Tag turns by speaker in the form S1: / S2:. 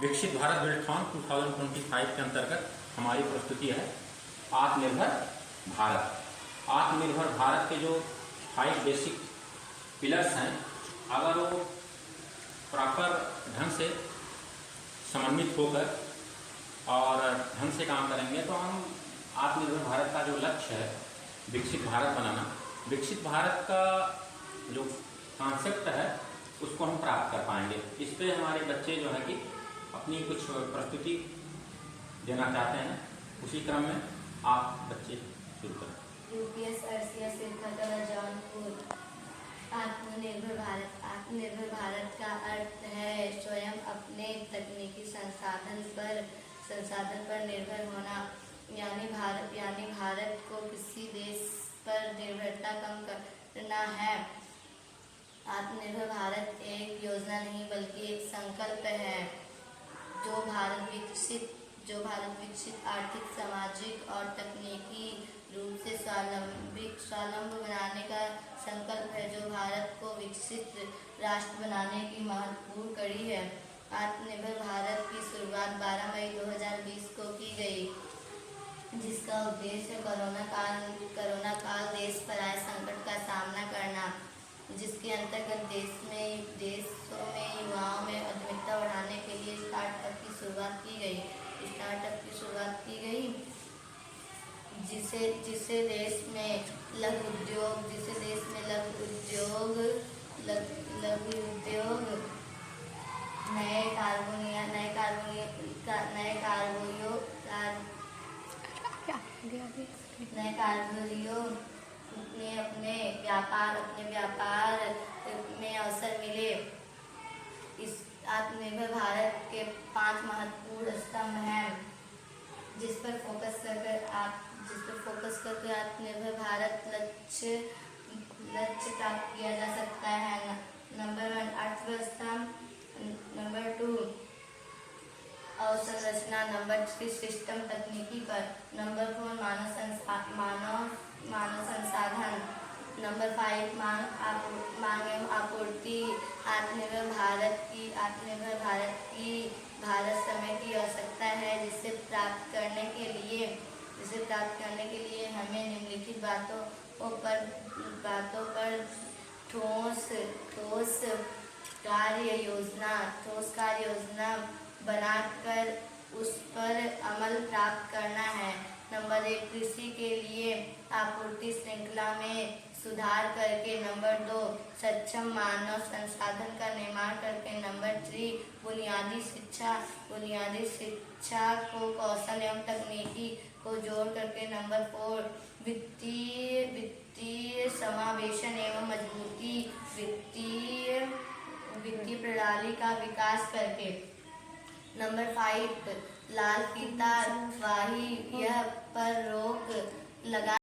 S1: विकसित भारत बिल्डथॉन 2025 के अंतर्गत हमारी प्रस्तुति है आत्मनिर्भर भारत। आत्मनिर्भर भारत के जो 5 बेसिक पिलर्स हैं, अगर वो प्रॉपर ढंग से समन्वित होकर और ढंग से काम करेंगे तो हम आत्मनिर्भर भारत का जो लक्ष्य है विकसित भारत बनाना, विकसित भारत का जो कॉन्सेप्ट है उसको हम प्राप्त कर पाएंगे। इस पे हमारे बच्चे जो है कि अपनी कुछ प्रस्तुति देना चाहते हैं। उसी क्रम में आप बच्चे शुरू करें।
S2: यूपीएस अर्सिया सिरखतरा जौनपुर। आत्मनिर्भर भारत। आत्मनिर्भर भारत का अर्थ है स्वयं अपने तकनीकी संसाधन पर निर्भर होना, यानी भारत को किसी देश पर निर्भरता कम करना है। आत्मनिर्भर भारत एक योजना नहीं बल्कि एक संकल्प है जो भारत विकसित आर्थिक, सामाजिक और तकनीकी रूप से स्वावलंबी बनाने का संकल्प है, जो भारत को विकसित राष्ट्र बनाने की महत्वपूर्ण कड़ी है। आत्मनिर्भर भारत की शुरुआत 12 मई 2020 को की गई, जिसका उद्देश्य कोरोना काल देश पर आए संकट का सामना करना, जिसके अंतर्गत देशों में युवाओं में उद्यमिता बढ़ाने के लिए स्टार्टअप की शुरुआत की गई, जिसे देश में लघु उद्योग, नए कारोबारियों अपने व्यापार में अवसर मिले। इस आत्मनिर्भर भारत के 5 महत्वपूर्ण स्तंभ हैं, जिस पर फोकस करके आत्मनिर्भर भारत लक्ष्य प्राप्त किया जा सकता है। नंबर 1 अर्थव्यवस्था, नंबर 2 अवसंरचना, नंबर 3 सिस्टम तकनीकी पर, नंबर 4 मानव संसाधन, नंबर 5 मांग एवं आपूर्ति। आत्मनिर्भर भारत की भारत समय की आवश्यकता है, जिसे प्राप्त करने के लिए हमें निम्नलिखित बातों पर ठोस कार्य योजना बनाकर उस पर अमल प्राप्त करना है। नंबर 1 कृषि के लिए आपूर्ति श्रृंखला में सुधार करके, नंबर 2 सक्षम मानव संसाधन का निर्माण करके, नंबर 3 बुनियादी शिक्षा को कौशल एवं तकनीकी को जोड़ करके, नंबर 4 वित्तीय समावेशन एवं मजबूती, वित्तीय प्रणाली का विकास करके, नंबर 5 लाल फीता स्याही पर रोक लगा